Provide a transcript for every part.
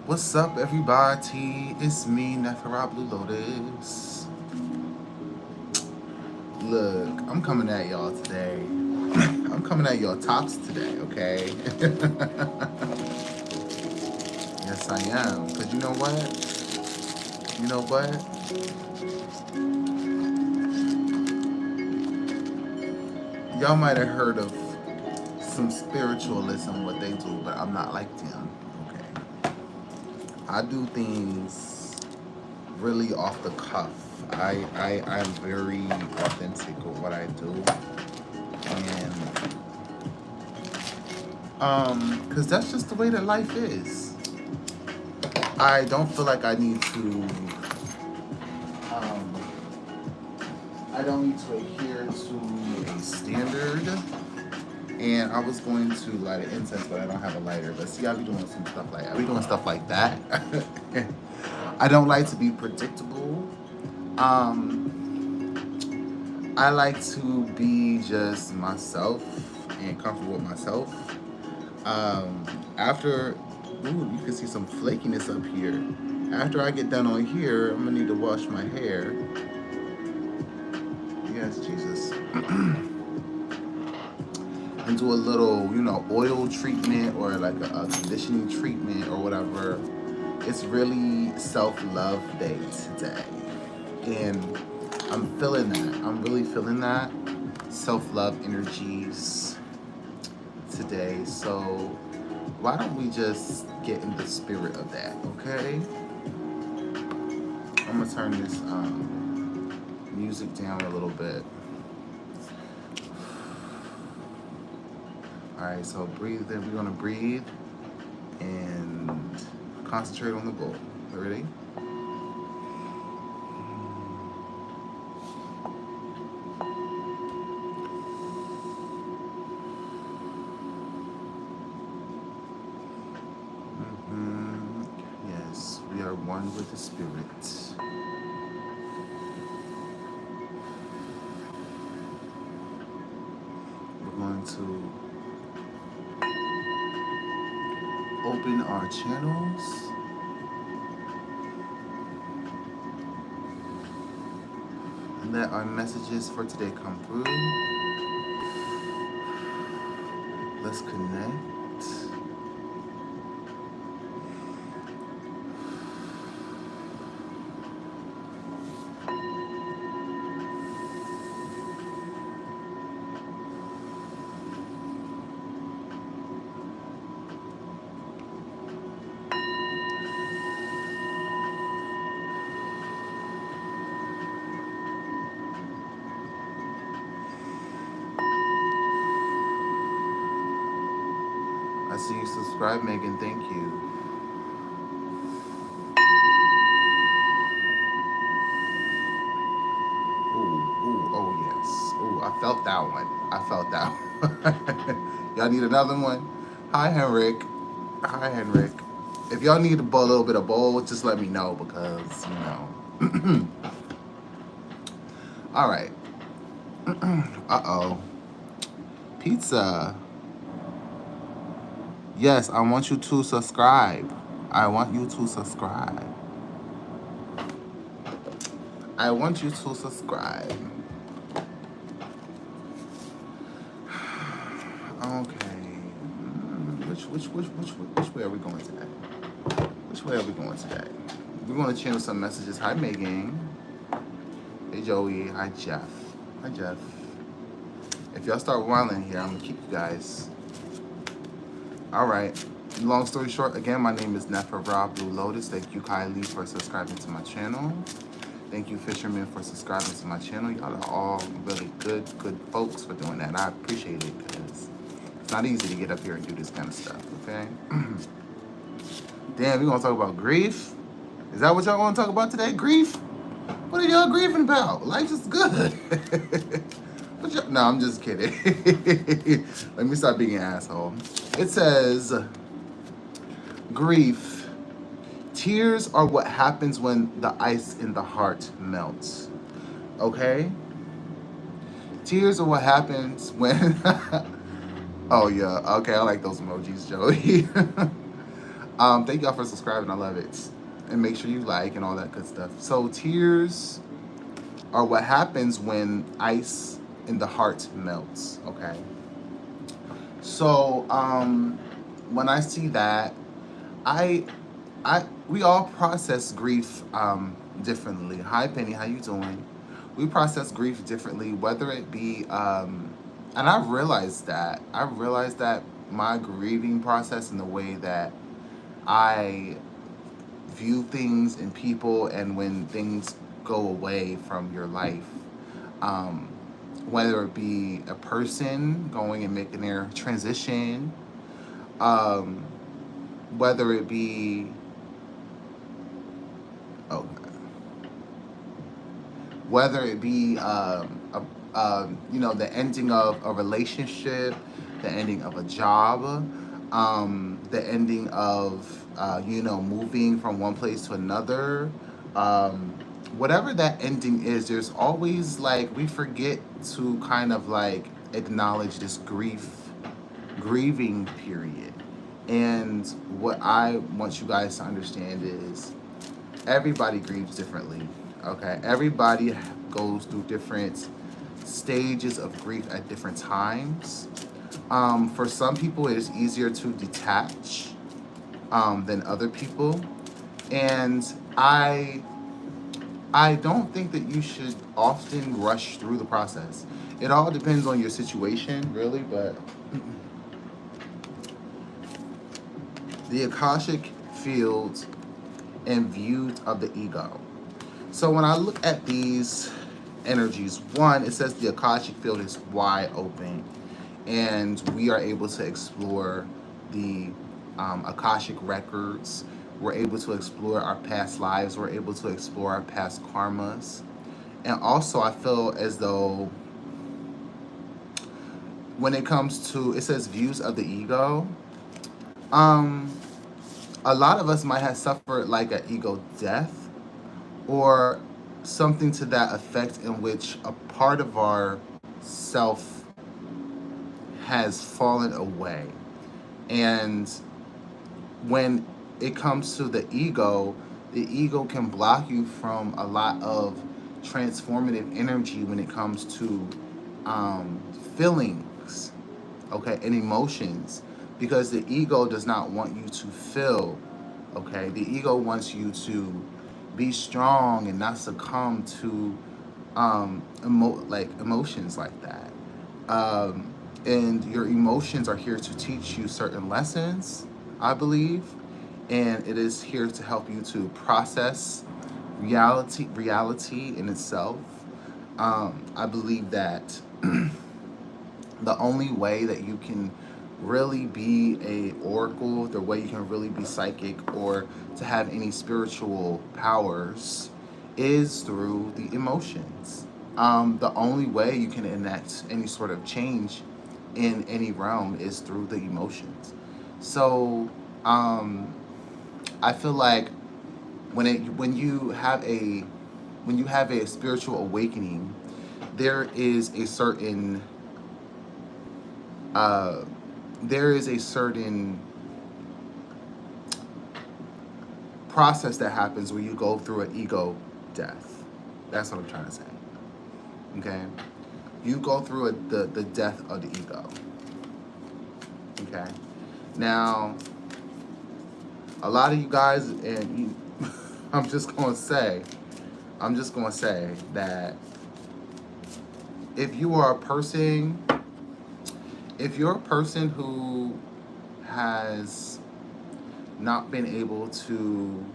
What's up, everybody? It's me, Nefera Blue Lotus. Look, I'm coming at y'all today. I'm coming at y'all tops today, okay? Yes, I am. Because you know what? You know what? Y'all might have heard of some spiritualism, what they do, but I'm not like them, okay? I do things really off the cuff. I'm very authentic with what I do. And because that's just the way that life is. I don't feel like um, I don't need to adhere to a standard. And I was going to light an incense, but I don't have a lighter. But see, I be doing stuff like that. I don't like to be predictable. Um, I like to be just myself and comfortable with myself. After, ooh, you can see some flakiness up here. After I get done on here, I'm gonna need to wash my hair. Yes, Jesus. And do a little, oil treatment or like a conditioning treatment or whatever. It's really self-love day today. And I'm feeling that. I'm really feeling that. Self-love energies today. So why don't we just get in the spirit of that, okay? I'm gonna turn this music down a little bit. All right, so breathe in. We're gonna breathe and concentrate on the goal. Ready? Mm-hmm. Yes, we are one with the spirit. We're going to open our channels and let our messages for today come through. Let's connect. I see you subscribe, Megan. Thank you. Oh yes. Ooh, I felt that one. I felt that one. Y'all need another one? Hi, Henrik. Hi, Henrik. If y'all need a little bit of bowl, just let me know because, All right. Uh-oh. Pizza. Yes, I want you to subscribe. I want you to subscribe. I want you to subscribe. Okay. Which way are we going today? Which way are we going today? We're going to channel some messages. Hi, Megan. Hey, Joey. Hi, Jeff. Hi, Jeff. If y'all start whining here, I'm going to keep you guys. All right. Long story short, again, my name is Nefera Blue Lotus. Thank you, Kylie, for subscribing to my channel. Thank you, Fisherman, for subscribing to my channel. Y'all are all really good folks for doing that. I appreciate it because it's not easy to get up here and do this kind of stuff, okay? Damn, we going to talk about grief? Is that what y'all want to talk about today? Grief? What are y'all grieving about? Life is good. No, I'm just kidding. Let me stop being an asshole. It says, grief. Tears are what happens when the ice in the heart melts. Okay? Tears are what happens when... Oh, yeah. Okay, I like those emojis, Joey. Thank y'all for subscribing. I love it. And make sure you like and all that good stuff. So tears are what happens when ice in the heart melts. Okay. So when I see that, I we all process grief differently. Hi Penny, how you doing? We process grief differently, whether it be and I realized that my grieving process and the way that I view things and people, and when things go away from your life, um, whether it be a person going and making their transition, um, whether it be oh, whether it be the ending of a relationship, the ending of a job, the ending of moving from one place to another, um, whatever that ending is, there's always like we forget to kind of like acknowledge this grieving period. And what I want you guys to understand is everybody grieves differently. Okay, everybody goes through different stages of grief at different times. For some people, it is easier to detach than other people, and I don't think that you should often rush through the process. It all depends on your situation, really, but the Akashic field and views of the ego. So when I look at these energies, one, it says the Akashic field is wide open, and we are able to explore the Akashic records. We're able to explore our past lives. We're able to explore our past karmas. And also, I feel as though when it comes to, it says views of the ego, um, a lot of us might have suffered like an ego death or something to that effect, in which a part of our self has fallen away. And when it comes to the ego can block you from a lot of transformative energy when it comes to feelings, okay, and emotions, because the ego does not want you to feel, okay? The ego wants you to be strong and not succumb to emotions like that. And your emotions are here to teach you certain lessons, I believe, and it is here to help you to process reality in itself. I believe that the only way that you can really be a oracle, the way you can really be psychic or to have any spiritual powers, is through the emotions. The only way you can enact any sort of change in any realm is through the emotions. So I feel like when you have a spiritual awakening, there is a certain uh, there is a certain process that happens where you go through an ego death. That's what I'm trying to say. Okay, you go through the death of the ego. Okay, now a lot of you guys, and you, I'm just gonna say that if you are a person, if you're a person who has not been able to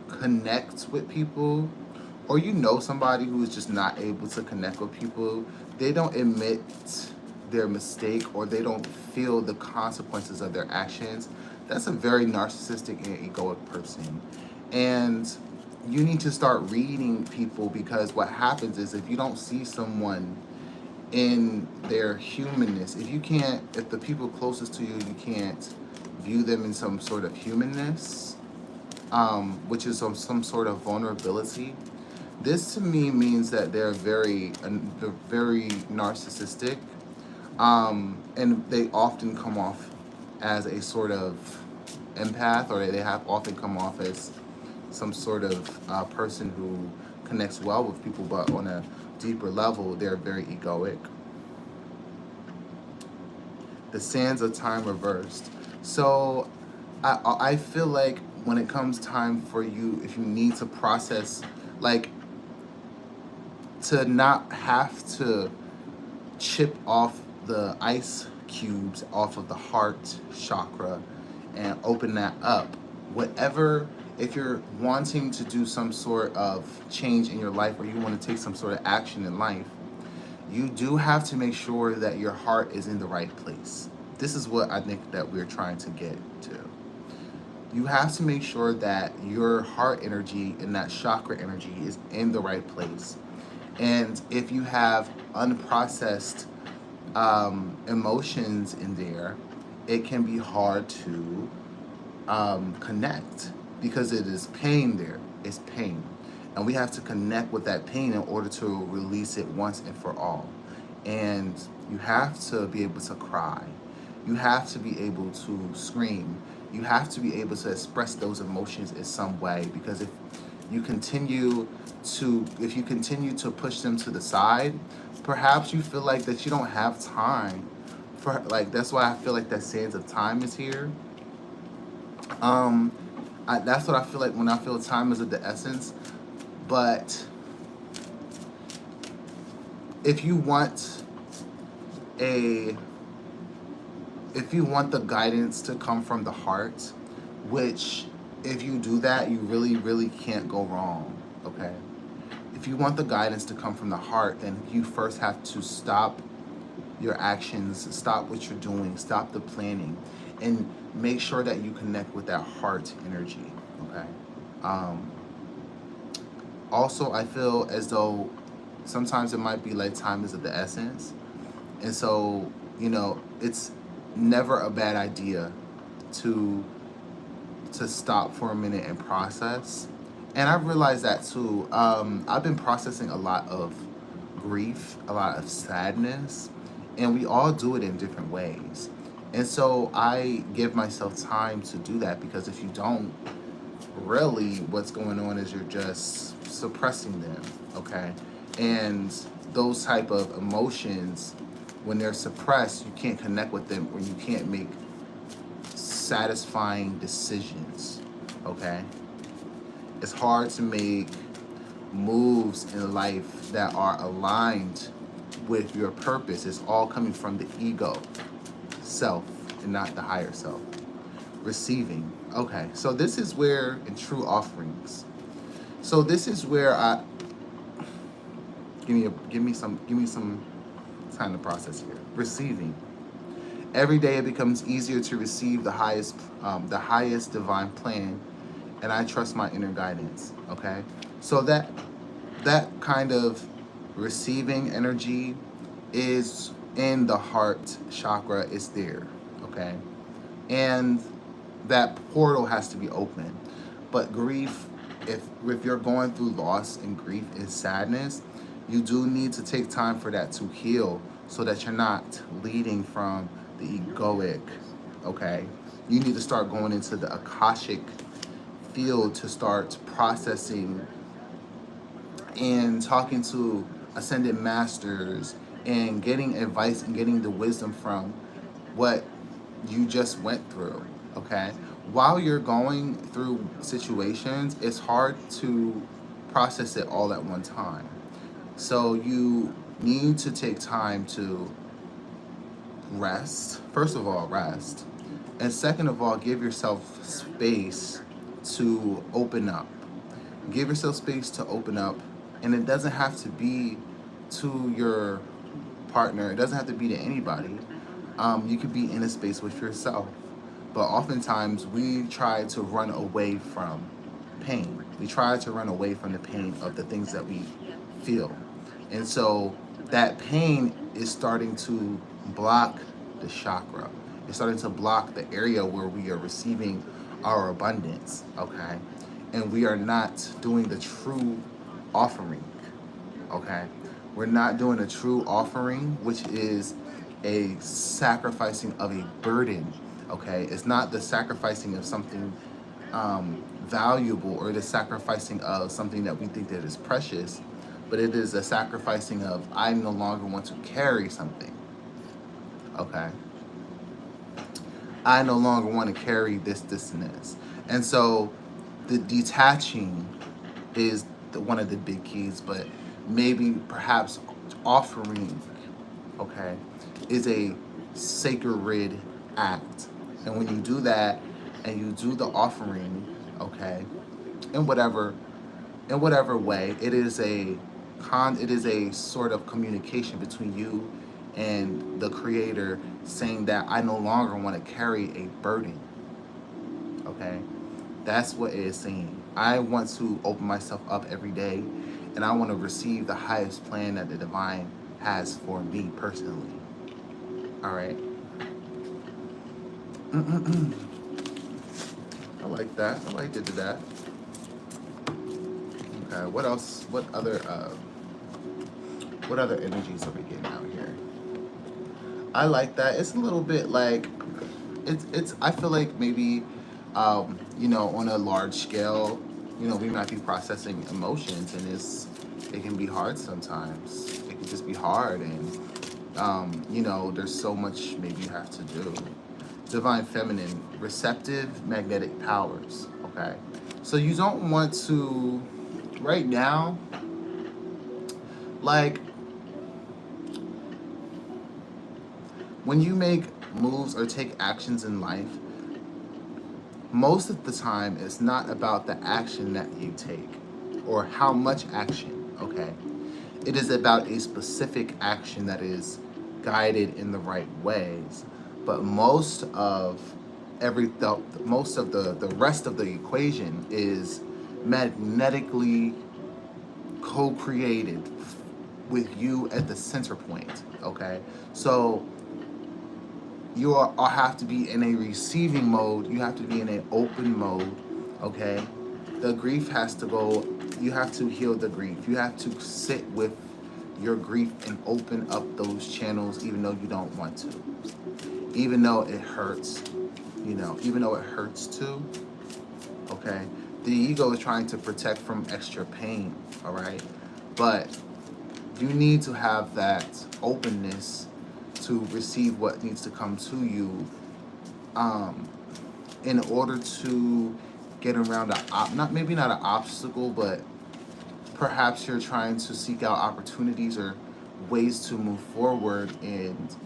connect with people, or you know somebody who is just not able to connect with people, they don't admit their mistake or they don't feel the consequences of their actions, that's a very narcissistic and egoic person. And you need to start reading people, because what happens is if you don't see someone in their humanness, if the people closest to you, you can't view them in some sort of humanness, which is some sort of vulnerability. This to me means that they're very narcissistic, and they often come off as a sort of empath, or they have often come off as some sort of person who connects well with people, but on a deeper level, they're very egoic. The sands of time reversed. So I feel like when it comes time for you, if you need to process, like, to not have to chip off the ice cubes off of the heart chakra and open that up. Whatever, if you're wanting to do some sort of change in your life, or you want to take some sort of action in life, you do have to make sure that your heart is in the right place. This is what I think that we're trying to get to. You have to make sure that your heart energy and that chakra energy is in the right place. And if you have unprocessed emotions in there, it can be hard to connect, because it is pain there. It's pain. And we have to connect with that pain in order to release it once and for all. And you have to be able to cry. You have to be able to scream. You have to be able to express those emotions in some way, because if you continue to push them to the side, perhaps you feel like that you don't have time for, like, that's why I feel like that sands of time is here. That's what I feel like when I feel time is of the essence. But if you want the guidance to come from the heart, which if you do that, you really, really can't go wrong, okay? If you want the guidance to come from the heart, then you first have to stop your actions, stop what you're doing, stop the planning, and make sure that you connect with that heart energy, okay? Also, I feel as though sometimes it might be like time is of the essence. And so, it's never a bad idea to stop for a minute and process. And I realized that too. I've been processing a lot of grief, a lot of sadness, and we all do it in different ways. And so I give myself time to do that, because if you don't, really what's going on is you're just suppressing them, okay? And those type of emotions, when they're suppressed, you can't connect with them, or you can't make satisfying decisions, okay? It's hard to make moves in life that are aligned with your purpose. It's all coming from the ego self and not the higher self. Receiving. Okay, so this is where, in true offerings. So this is where give me some time to process here. Receiving. Every day it becomes easier to receive the highest divine plan, and I trust my inner guidance. Okay, so that kind of receiving energy is in the heart chakra. Is there, okay, and that portal has to be open. But grief, if you're going through loss and grief and sadness, you do need to take time for that to heal, so that you're not leading from the egoic, okay? You need to start going into the Akashic field to start processing and talking to ascended masters and getting advice and getting the wisdom from what you just went through, okay? While you're going through situations, it's hard to process it all at one time. So you need to take time to rest. First of all, rest. And second of all, give yourself space to open up. Give yourself space to open up. And it doesn't have to be to your partner. It doesn't have to be to anybody. You could be in a space with yourself. But oftentimes we try to run away from pain. We try to run away from the pain of the things that we feel. And so that pain is starting to block the chakra. It's starting to block the area where we are receiving our abundance, okay? And we are not doing the true offering, okay? We're not doing a true offering, which is a sacrificing of a burden, okay? It's not the sacrificing of something valuable or the sacrificing of something that we think that is precious, but it is a sacrificing of, I no longer want to carry something, okay? I no longer want to carry this, and this. And so the detaching is one of the big keys, but maybe perhaps offering, okay, is a sacred act. And when you do that and you do the offering, okay, in whatever way, it is a sort of communication between you and the creator, saying that I no longer want to carry a burden. Okay? That's what it is saying. I want to open myself up every day, and I want to receive the highest plan that the divine has for me personally. All right? I like that. I like to do that. Okay, what else? What other energies are we getting out here? I like that. It's a little bit like it's I feel like maybe on a large scale, we might be processing emotions, and it can be hard sometimes. It can just be hard, and there's so much maybe you have to do. Divine feminine, receptive magnetic powers, okay? So you don't want to right now, like, when you make moves or take actions in life, most of the time it's not about the action that you take or how much action, okay? It is about a specific action that is guided in the right ways. But most of the rest of the equation is magnetically co-created with you at the center point, okay? So you have to be in a receiving mode. You have to be in an open mode, okay? The grief has to go. You have to heal the grief. You have to sit with your grief and open up those channels, even though you don't want to. Even though it hurts, even though it hurts too, okay? The ego is trying to protect from extra pain, all right? But you need to have that openness to receive what needs to come to you, in order to get around maybe not an obstacle, but perhaps you're trying to seek out opportunities or ways to move forward, and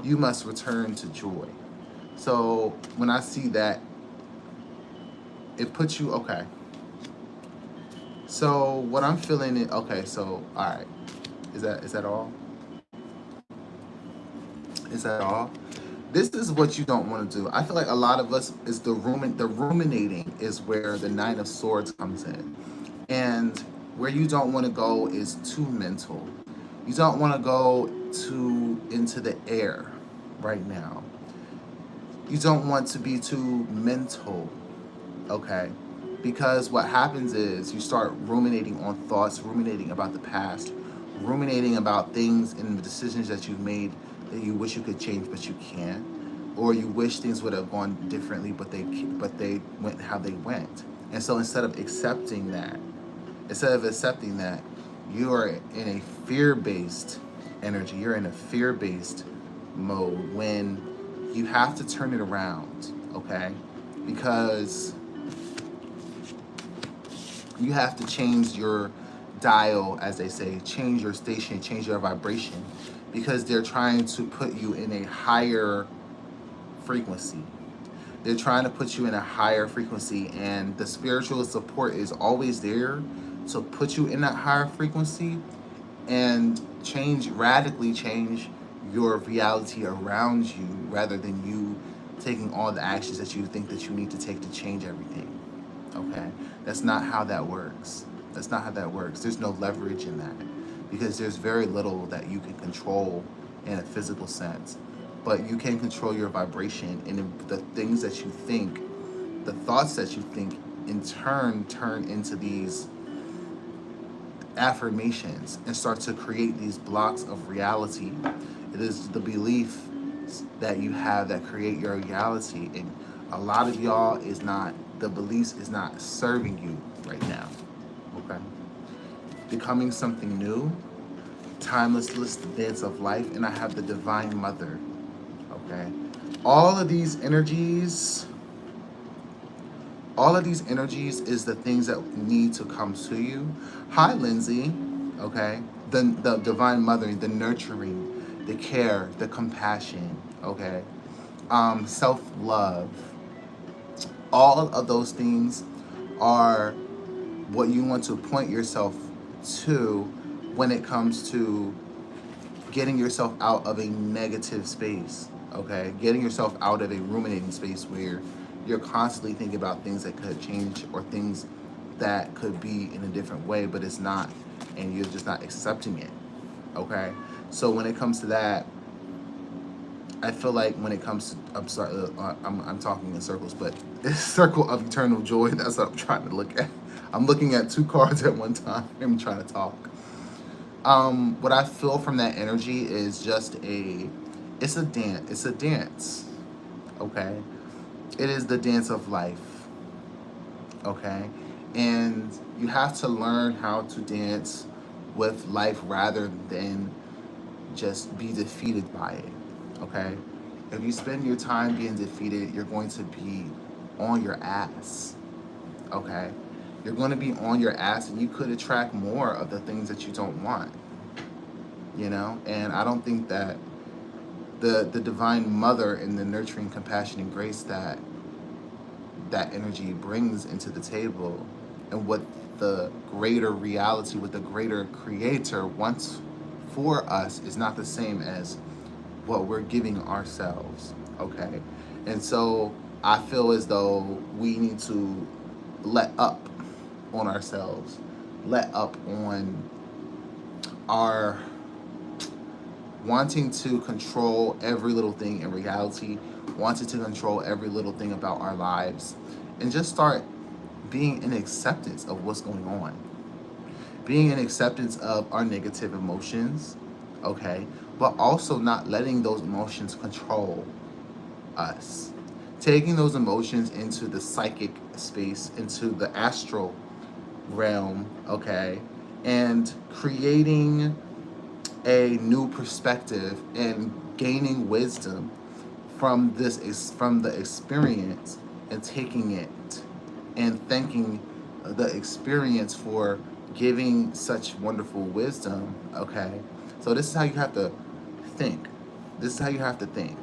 you must return to joy. So when I see that, it puts you, okay. So what I'm feeling is, okay, so all right. Is that all? Is that all? This is what you don't want to do. I feel like a lot of us is the ruminating is where the Nine of Swords comes in. And where you don't want to go is too mental. You don't want to go too into the air right now. You don't want to be too mental, okay? Because what happens is you start ruminating on thoughts, ruminating about the past, ruminating about things and the decisions that you've made that you wish you could change but you can't, or you wish things would have gone differently but they went how they went. And so instead of accepting that, you are in a fear-based energy. You're in a fear-based mode when you have to turn it around, okay? Because you have to change your dial, as they say, change your station, change your vibration, because they're trying to put you in a higher frequency. They're trying to put you in a higher frequency, and the spiritual support is always there to put you in that higher frequency and radically change your reality around you, rather than you taking all the actions that you think that you need to take to change everything. Okay? That's not how that works. There's no leverage in that, because there's very little that you can control in a physical sense. But you can control your vibration, and the things that you think, the thoughts that you think, in turn into these affirmations and start to create these blocks of reality. It is the belief beliefs that you have that create your reality. And a lot of y'all is not, the beliefs is not serving you right now. Okay? Becoming something new, timeless dance of life, and I have the divine mother. Okay? All of these energies is the things that need to come to you. Hi, Lindsay. Okay? The divine mothering, the nurturing, the care, the compassion. Okay? Self-love. All of those things are what you want to point yourself to when it comes to getting yourself out of a negative space, okay? Getting yourself out of a ruminating space where you're constantly thinking about things that could change or things that could be in a different way, but it's not, and you're just not accepting it, okay? So when it comes to that, I feel like when it comes to, I'm talking in circles, but this circle of eternal joy, that's what I'm trying to look at. I'm looking at two cards at one time. I'm trying to talk. What I feel from that energy is just it's a dance. It's a dance, okay? It is the dance of life, okay? And you have to learn how to dance with life rather than just be defeated by it, okay? If you spend your time being defeated, you're going to be on your ass, okay? You're going to be on your ass, and you could attract more of the things that you don't want, you know? And I don't think that the divine mother and the nurturing compassion and grace that energy brings into the table, and what the greater reality, what the greater creator wants for us, is not the same as what we're giving ourselves, okay? And so I feel as though we need to let up on ourselves, let up on our wanting to control every little thing in reality, wanting to control every little thing about our lives, and just start being in acceptance of what's going on. Being in acceptance of our negative emotions, okay? But also not letting those emotions control us. Taking those emotions into the psychic space, into the astral realm, okay? And creating a new perspective and gaining wisdom from the experience, and taking it and thanking the experience for giving such wonderful wisdom, okay? So this is how you have to think. This is how you have to think.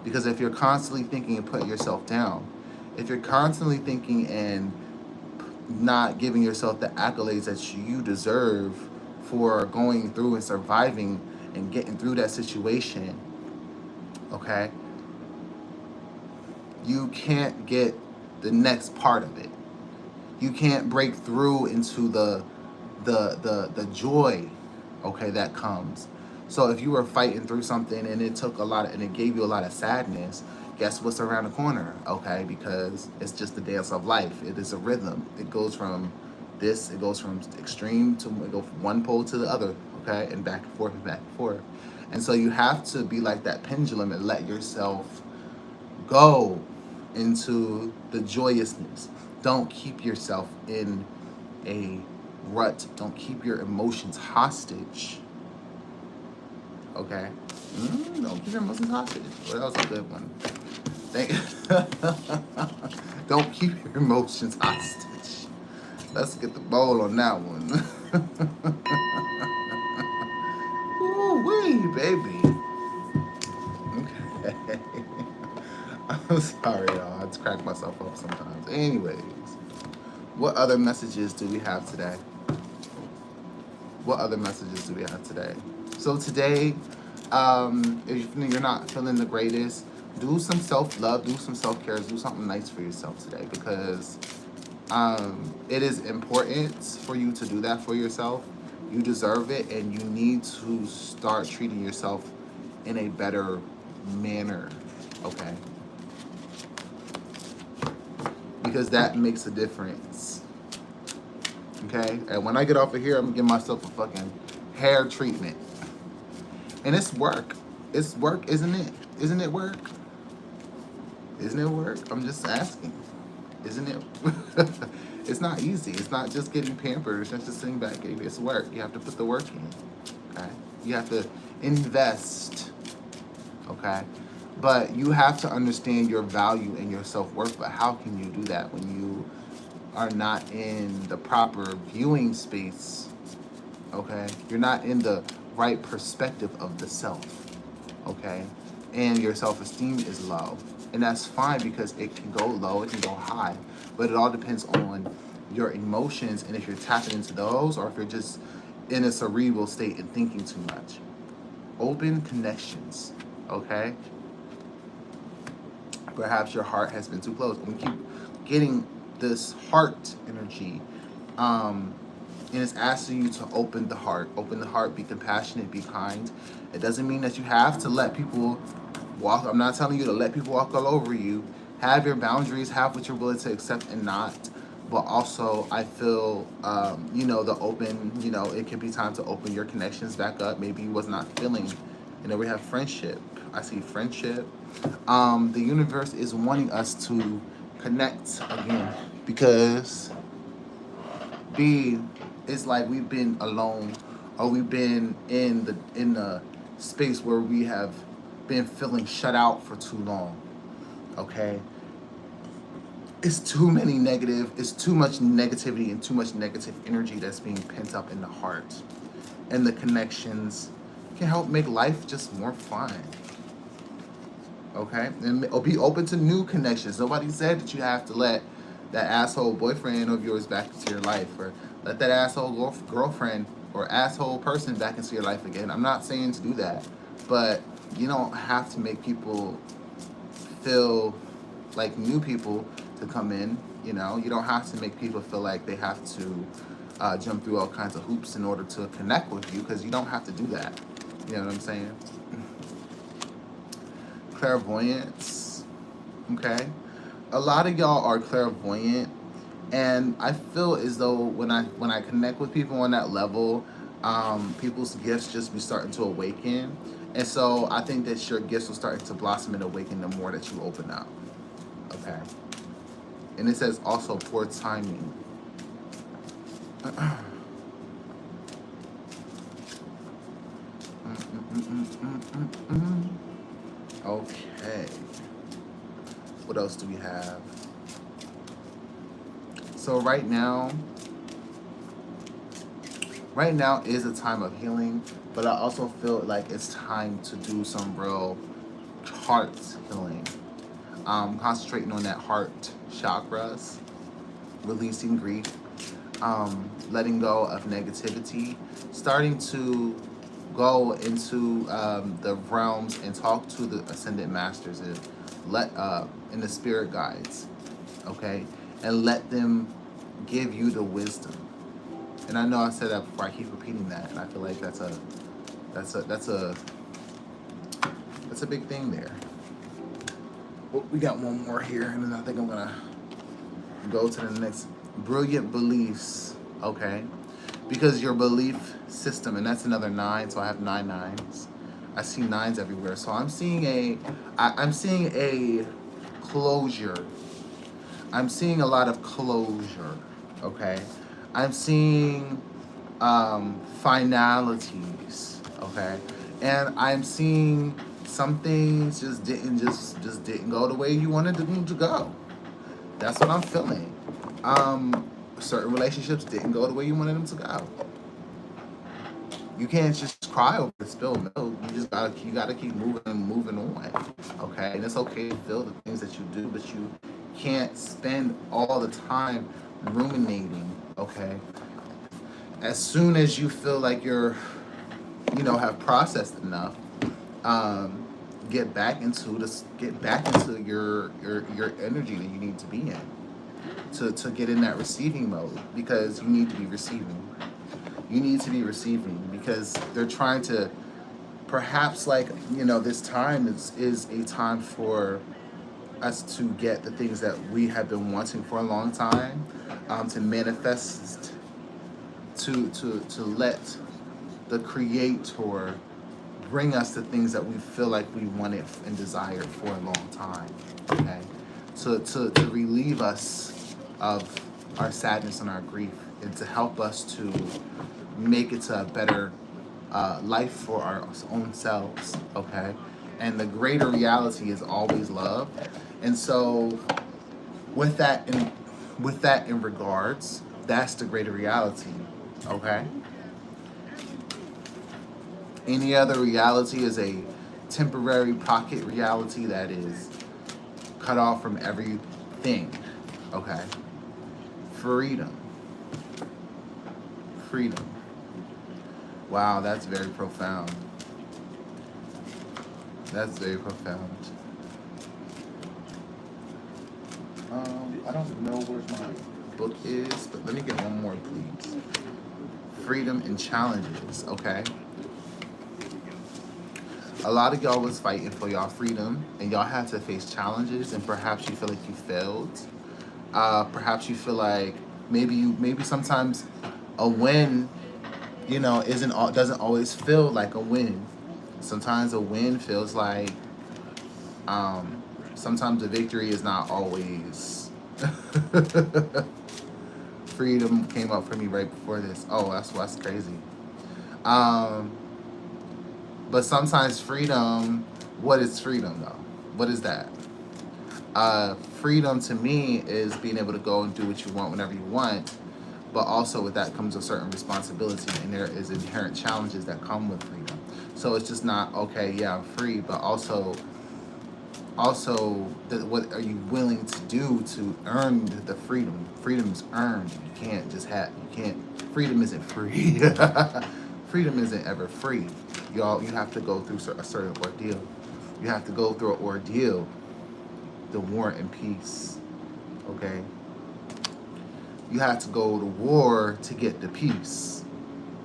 Because if you're constantly thinking and putting yourself down, if you're constantly thinking and not giving yourself the accolades that you deserve for going through and surviving and getting through that situation, okay, you can't get the next part of it. You can't break through into the joy, okay, that comes. So if you were fighting through something and it took a lot and it gave you a lot of sadness, guess what's around the corner, okay? Because it's just the dance of life. It is a rhythm. It goes from this, it goes from extreme to, it goes from one pole to the other, okay? And back and forth and back and forth. And so you have to be like that pendulum and let yourself go into the joyousness. Don't keep yourself in a rut. Don't keep your emotions hostage. Okay? Don't keep your emotions hostage. What else is a good one? Don't keep your emotions hostage. Let's get the ball on that one. Ooh-wee, baby. Okay. I'm sorry, y'all. I just crack myself up sometimes. Anyways, what other messages do we have today? What other messages do we have today? So today, if you're not feeling the greatest, do some self-love, do some self-care, do something nice for yourself today, because it is important for you to do that for yourself. You deserve it, and you need to start treating yourself in a better manner, okay? Because that makes a difference, okay? And when I get off of here, I'm gonna give myself a fucking hair treatment. And it's work. It's work, isn't it? Isn't it work? Isn't it work? I'm just asking. Isn't it? It's not easy. It's not just getting pampered. It's not just sitting back. It's work. You have to put the work in. Okay? You have to invest. Okay? But you have to understand your value and your self-worth. But how can you do that when you are not in the proper viewing space? Okay? You're not in the right perspective of the self. Okay? And your self-esteem is low. And that's fine because it can go low, it can go high. But it all depends on your emotions and if you're tapping into those or if you're just in a cerebral state and thinking too much. Open connections, okay? Perhaps your heart has been too closed. And we keep getting this heart energy. And it's asking you to open the heart, be compassionate, be kind. It doesn't mean that you have to let people walk. I'm not telling you to let people walk all over you. Have your boundaries, have what you're willing to accept and not. But also, I feel, the open, it can be time to open your connections back up. Maybe you was not feeling, we have friendship. I see friendship. The universe is wanting us to connect again because it's like we've been alone or we've been in the space where we have been feeling shut out for too long. Okay? It's too much negativity and too much negative energy that's being pent up in the heart. And the connections can help make life just more fun. Okay? And be open to new connections. Nobody said that you have to let that asshole boyfriend of yours back into your life or let that asshole girlfriend or asshole person back into your life again. I'm not saying to do that. But you don't have to make people feel like new people to come in. You don't have to make people feel like they have to jump through all kinds of hoops in order to connect with you because you don't have to do that. You know what I'm saying? Clairvoyance. Okay? A lot of y'all are clairvoyant, and I feel as though when I connect with people on that level, people's gifts just be starting to awaken. And so I think that your gifts will start to blossom and awaken the more that you open up. Okay. And it says also poor timing. Okay. What else do we have? So right now is a time of healing, but I also feel like it's time to do some real heart healing. Concentrating on that heart chakras, releasing grief, letting go of negativity, starting to go into the realms and talk to the ascended masters and and the spirit guides, okay, and let them give you the wisdom. And I know I said that before. I keep repeating that, and I feel like that's a big thing there. Well, we got one more here, and then I think I'm gonna go to the next. Brilliant beliefs, okay, because your belief system, and that's another 9. So I have 9 nines. I see 9s everywhere. So I'm seeing a closure. I'm seeing a lot of closure. Okay, I'm seeing finalities. Okay, and I'm seeing some things just didn't go the way you wanted them to go. That's what I'm feeling. Certain relationships didn't go the way you wanted them to go. You can't just cry over the spilled milk. You gotta keep moving on. Okay, and it's okay to feel the things that you do, but you can't spend all the time ruminating. Okay, as soon as you feel like you're, have processed enough, get back into your energy that you need to be in to get in that receiving mode, because you need to be receiving. You need to be receiving because they're trying to, perhaps, this time is a time for us to get the things that we have been wanting for a long time, to manifest, to let the creator bring us the things that we feel like we wanted and desired for a long time. Okay, to relieve us of our sadness and our grief, and to help us to make it to a better life for our own selves. Okay, and the greater reality is always love. And so, with that in regards, that's the greater reality. Okay. Any other reality is a temporary pocket reality that is cut off from everything. Okay. Freedom. Freedom. Wow, that's very profound. That's very profound. I don't know where my book is, but let me get one more, please. Freedom and challenges. Okay. A lot of y'all was fighting for y'all freedom, and y'all had to face challenges, and perhaps you feel like you failed. Perhaps you feel like maybe sometimes a win, doesn't always feel like a win. Sometimes a win feels like sometimes a victory is not always. Freedom came up for me right before this. Oh, that's crazy. But sometimes freedom, what is freedom though? What is that? Freedom to me is being able to go and do what you want whenever you want, but also with that comes a certain responsibility, and there is inherent challenges that come with freedom. So it's just not, okay, yeah, I'm free, but also what are you willing to do to earn the freedom? Freedom is earned. Freedom isn't free. Freedom isn't ever free. You have to go through a certain ordeal. You have to go through an ordeal to warrant peace. Okay? You have to go to war to get the peace.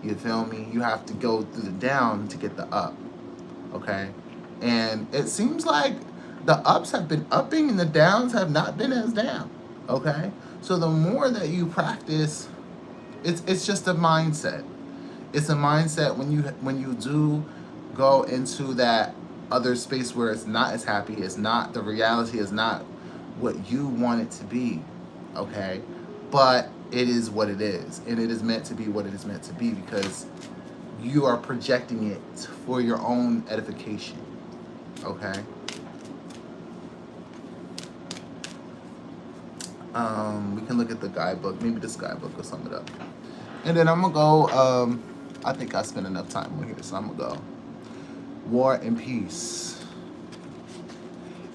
You feel me? You have to go through the down to get the up. Okay? And it seems like the ups have been upping and the downs have not been as down. Okay? So the more that you practice, it's just a mindset. It's a mindset when you do go into that other space where it's not as happy, the reality is not what you want it to be. Okay? But it is what it is, and it is meant to be what it is meant to be, because you are projecting it for your own edification. Okay? We can look at the guidebook. Maybe this guidebook will sum it up. And then I'm going to go, I think I spent enough time on here, so I'm going to go. War and peace.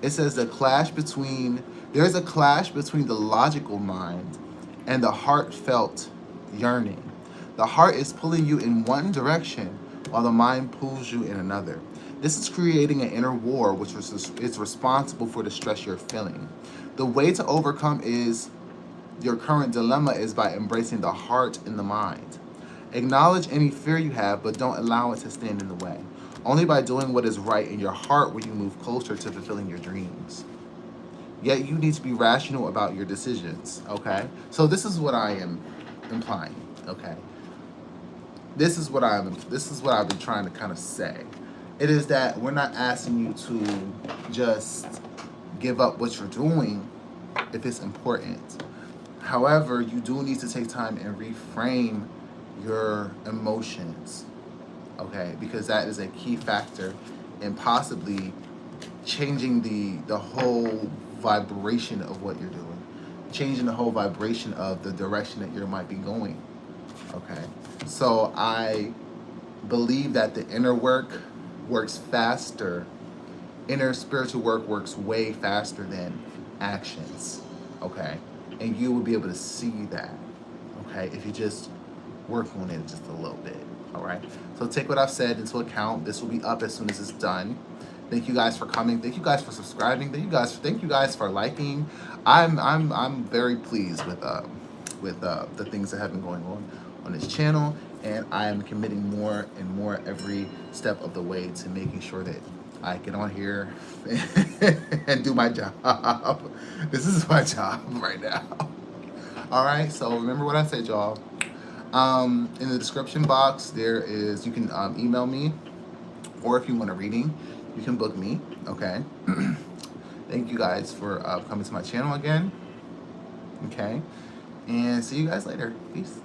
It says there's a clash between the logical mind and the heartfelt yearning. The heart is pulling you in one direction while the mind pulls you in another. This is creating an inner war, which is responsible for the stress you're feeling. The way to overcome your current dilemma is by embracing the heart and the mind. Acknowledge any fear you have, but don't allow it to stand in the way. Only by doing what is right in your heart will you move closer to fulfilling your dreams. Yet you need to be rational about your decisions, okay? So this is what I am implying, okay? This is what I've been trying to kind of say. It is that we're not asking you to just give up what you're doing if it's important. However, you do need to take time and reframe your emotions, okay? Because that is a key factor in possibly changing the whole vibration of what you're doing, changing the whole vibration of the direction that you might be going, okay? So I believe that the inner work works faster. Inner spiritual work works way faster than actions, okay? And you will be able to see that, okay, if you just work on it just a little bit, all right? So take what I've said into account. This will be up as soon as it's done. Thank you guys for coming. Thank you guys for subscribing. Thank you guys for liking. I'm very pleased with the things that have been going on this channel, and I am committing more and more every step of the way to making sure that I get on here and do my job. This is my job right now. All right, so remember what I said, y'all. In the description box, you can email me or if you want a reading, you can book me, okay? Thank you guys for coming to my channel again, okay? And see you guys later. Peace.